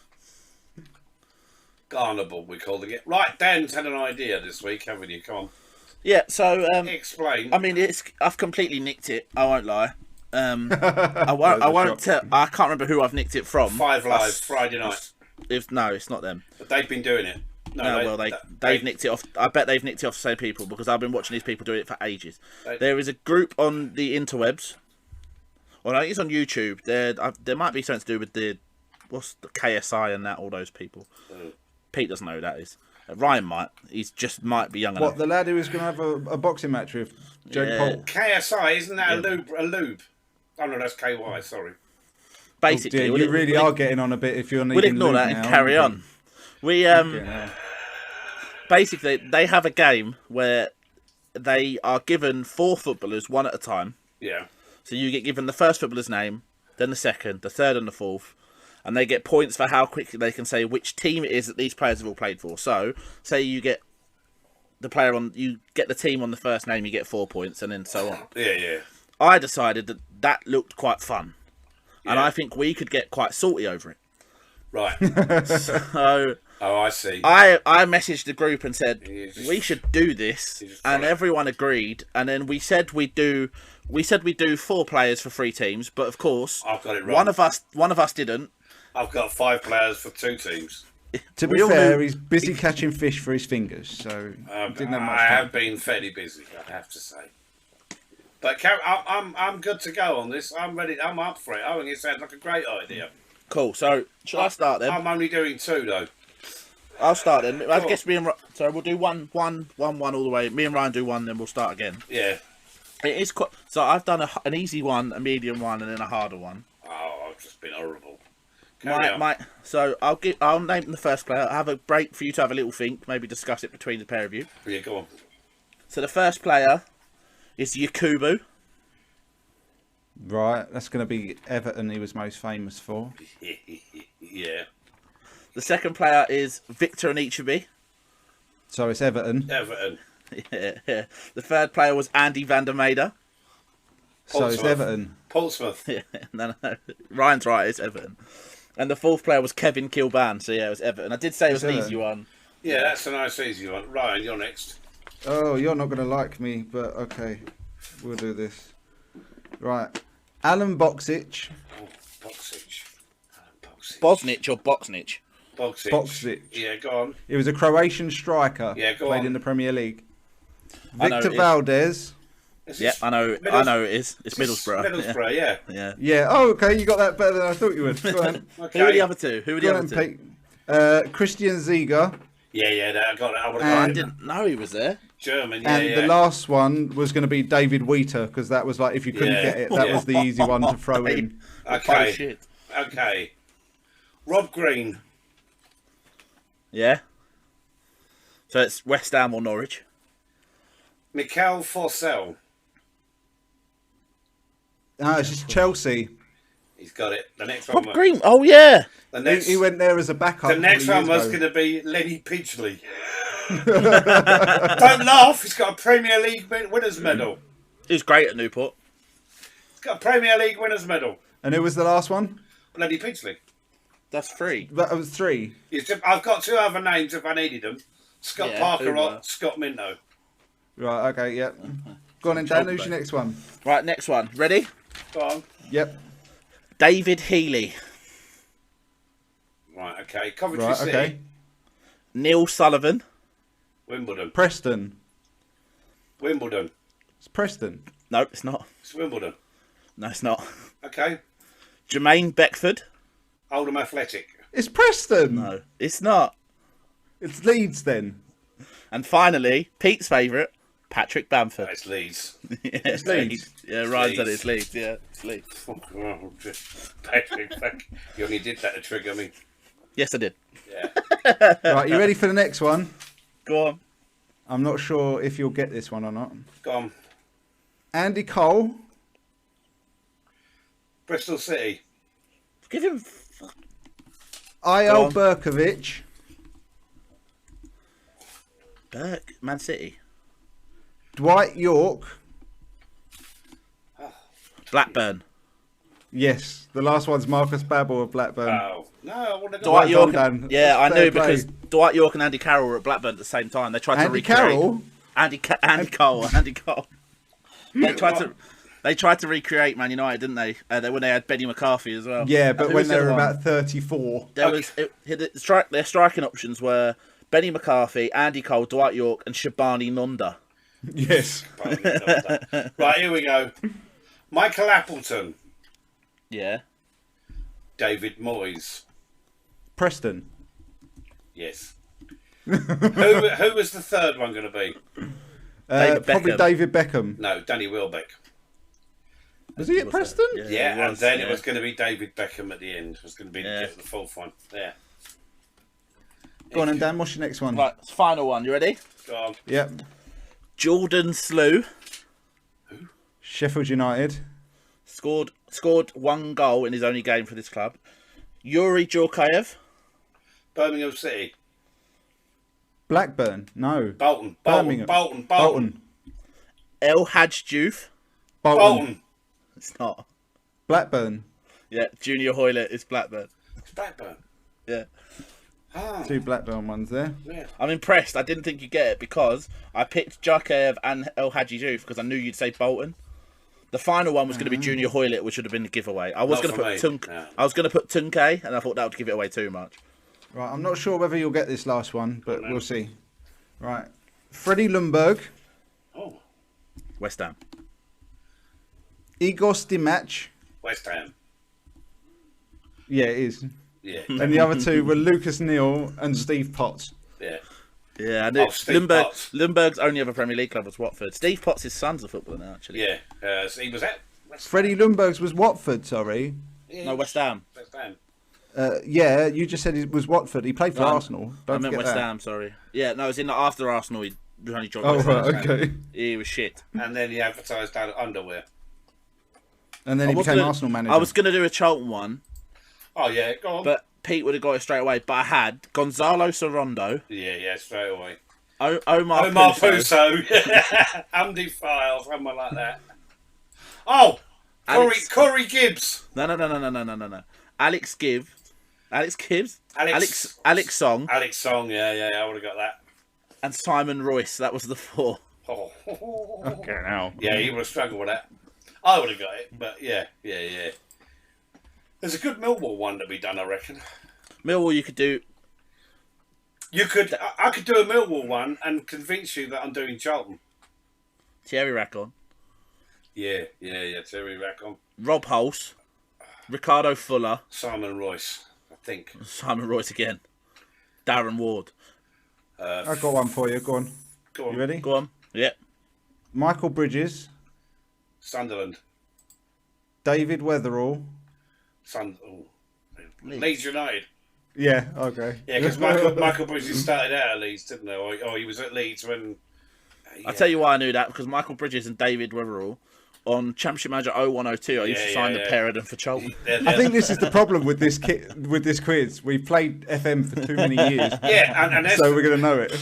we calling it. Right, Dan's had an idea this week, haven't you? Come on. Yeah, so explain. I mean, I've completely nicked it. I won't lie. I won't tell. I can't remember who I've nicked it from. 5 Live Friday night. No, it's not them. But they've been doing it. They've nicked it off. I bet they've nicked it off the same people, because I've been watching these people do it for ages. There is a group on the interwebs. Well, I think it's on YouTube. There might be something to do with the KSI and all those people. Pete doesn't know who that is. Ryan might. Might be young enough. What, the lad who was going to have a boxing match with Jake Paul? KSI, isn't that a lube? Oh no, that's KY. Sorry. Basically, you really are getting on a bit if you're needing. We'll ignore that and carry on. We basically they have a game where they are given 4 footballers one at a time. Yeah. So you get given the first footballer's name, then the second, the third, and the fourth. And they get points for how quickly they can say which team it is that these players have all played for. So, say you get the team on the first name, you get 4 points, and then so on. Yeah. I decided that looked quite fun, and I think we could get quite salty over it. Right. So, I see. I messaged the group and said we should do this, and everyone agreed. And then we said we'd do 4 players for 3 teams, but of course, I've got it wrong. One of us didn't. I've got 5 players for 2 teams. To be fair, he's busy catching fish for his fingers, so didn't have much time. I have been fairly busy, I have to say. But I'm good to go on this. I'm ready. I'm up for it. I think it sounds like a great idea. Cool. So shall I start then? I'm only doing 2 though. I'll start then. I guess so we'll do one all the way. Me and Ryan do 1, then we'll start again. Yeah. It is quite. So I've done an easy one, a medium one, and then a harder one. Oh, I've just been horrible. So I'll name the first player. I'll have a break for you to have a little think, maybe discuss it between the pair of you. Yeah, go on. So the first player is Yakubu. Right, that's going to be Everton. He was most famous for. Yeah. The second player is Victor Anichebe. So it's Everton. Yeah. The third player was Andy van der Meijden. So it's Everton. Portsmouth. Yeah, no. Ryan's right, it's Everton. And the fourth player was Kevin Kilban. So yeah, it was Everton. I did say it was an easy one. Yeah, that's a nice easy one. Ryan, you're next. Oh, you're not going to like me, but okay. We'll do this. Right. Alan Boksic. Oh, Boksic. Bosnich or Boksnich? Boksic. Yeah, go on. He was a Croatian striker. Yeah, go played on. in the Premier League. Victor Valdez. Yeah, I know it is. It's Middlesbrough. Middlesbrough, yeah. Yeah. Oh, okay. You got that better than I thought you would. Go on. Okay. Who are the other two? Pete. Christian Ziege. Yeah, I got it. I would I have got it. didn't know he was there. German, And the last one was going to be David Wheater, because that was like, if you couldn't get it, that was the easy one to throw in. Okay. Shit. Okay. Rob Green. Yeah. So it's West Ham or Norwich. Mikel Forsell. No, it's just Chelsea. He's got it. The next one. Rob Green. Oh yeah. The next, He went there as a backup. the next one was going to be Lenny Pidgley. Don't laugh. He's got a Premier League winners' medal. He was great at Newport. He's got a Premier League winners' medal. And who was the last one? Lenny Pidgley. That's 3. That was 3. I've got 2 other names if I needed them. Scott Parker or Scott Minto. Right, okay, yep. Go on then, Dan, who's your next one? Right, next one. Ready? Go on. Yep. David Healy. Right, okay. Coventry Right, City. okay. Neil Sullivan. Wimbledon. Preston. Wimbledon. It's Preston. No, it's not. It's Wimbledon. No, it's not. Okay. Jermaine Beckford. Oldham Athletic. It's Preston. No, it's not. It's Leeds then. And finally, Pete's favourite, Patrick Bamford. It's Leeds. Yeah, It's Leeds. Yeah, Ryan said it's Leeds. Yeah, it's Leeds. Patrick, you only did that to trigger me. Yes, I did. Yeah. Right, you ready for the next one? Go on. I'm not sure if you'll get this one or not. Go on. Andy Cole. Bristol City. Give him. IL Berkovic. Burke, Man City. Dwight York. Blackburn. Yes, the last one's Marcus Babbel of Blackburn. Oh. No, I would have got Dwight York. Dan. Yeah, I Fair knew play. because Dwight York and Andy Carroll were at Blackburn at the same time. They tried to Andy recreate. Carroll? Andy Cole. They tried to recreate Man United, didn't they? When they had Benny McCarthy as well. Yeah, And but who when was the they were other one? about 34. There was their striking options were Benny McCarthy, Andy Cole, Dwight York, and Shabani Nonda. Yes. Right, here we go. Michael Appleton. Yeah. David Moyes. Preston. Yes. Who was the third one going to be? Probably Beckham. David Beckham. No, Danny Welbeck. Was he at Preston? Yeah, and then it was going to be David Beckham at the end. It was going to be the fourth one. Yeah. Go on, and Dan, what's your next one? Right, final one. You ready? Go on. Yep. Jordan Slew Sheffield United. scored 1 goal in his only game for this club. Yuri Djorkaeff. Birmingham City. Blackburn. No. Bolton. Bolton. El Hadj Diouf. Bolton. It's not. Blackburn. Yeah, Junior Hoylett is Blackburn. It's Blackburn. Yeah. Ah, 2 Blackburn ones there. yeah. I'm impressed. I didn't think you'd get it because I picked Djorkaeff and El Hadji Diouf because I knew you'd say Bolton. The final one was going to be Junior Hoylett, which would have been a giveaway. I was Not going to for put me, no. I was going to put Tunke, and I thought that would give it away too much. Right, I'm not sure whether you'll get this last one, but we'll see. Right. Freddie Ljungberg. Oh, West Ham. Igor Stimac. West Ham. Yeah, it is. Yeah. And the other 2 were Lucas Neal and Steve Potts. Yeah. Yeah, I knew. Oh, Steve Potts. Ljungberg's only other Premier League club was Watford. Steve Potts' his son's a footballer now, actually. Yeah. So he was at West Freddie Ljungberg's was Watford, sorry. Ham. No, West Ham. West Ham. Yeah, you just said it was Watford. He played for Arsenal. Don't I meant forget West that. Ham, sorry. Yeah, no, it was in after Arsenal. He only joined Oh, West Ham. right, okay. He was shit. And then he advertised out of underwear. And then he became Arsenal manager. I was going to do a Charlton one, Oh, yeah. Go on. but Pete would have got it straight away. But I had Gonzalo Sorondo, Yeah, straight away. Omar Puso. Andy File, someone like that. Oh, Corey Gibbs. No. Alex Gibbs. Alex Song. Alex Song, yeah, I would have got that. And Simon Royce. That was the 4. Oh. Okay, now. Yeah, he would have struggled with that. I would have got it, but yeah. There's a good Millwall one to be done, I reckon. Millwall, you could do. I could do a Millwall one and convince you that I'm doing Charlton. Thierry Racon. Yeah, Terry Rackham. Rob Hulse. Ricardo Fuller. Simon Royce, I think. Simon Royce again. Darren Ward. I've got one for you. Go on. Go on. You ready? Go on. Yeah. Michael Bridges, Sunderland. David Weatherall. Leeds United. Yeah, okay. Yeah, because Michael Bridges started out at Leeds, didn't he? Or he was at Leeds when... I'll tell you why I knew that, because Michael Bridges and David Weatherall, on Championship Manager 0102, I used to sign the pair of them for Charlton. I think this is the problem with this quiz. We've played FM for too many years. Yeah, and so we're going to know it.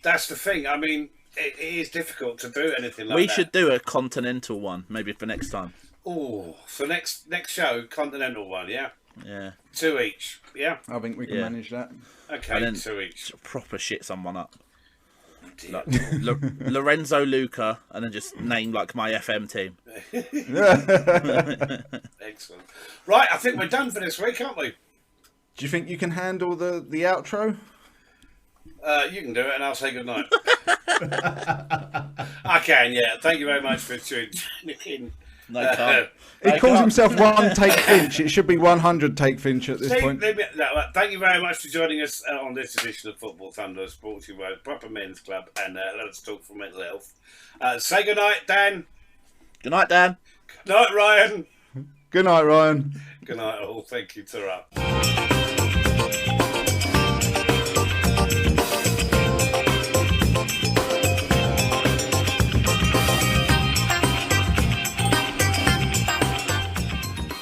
That's the thing. I mean, it is difficult to do anything like that. We should do a continental one, maybe for next time. Oh, so next show, continental one, yeah? Yeah. 2 each, yeah? I think we can manage that. Okay, 2 each. Proper shit someone up. Like, Lorenzo Luca, and then just name like my FM team. Excellent. Right, I think we're done for this week, aren't we? Do you think you can handle the outro? You can do it, and I'll say goodnight. I can, yeah. Thank you very much for tuning in. No, can't. He calls himself One Take Finch. It should be 100 Take Finch at this point. Thank you very much for joining us on this edition of Football Thunder, brought to you by Proper Men's Club and Let's Talk for Mental Health. Say goodnight, Dan. Good night, Dan. Good night, Ryan. Good night, Ryan. Good night, all. Thank you. Ta-ra.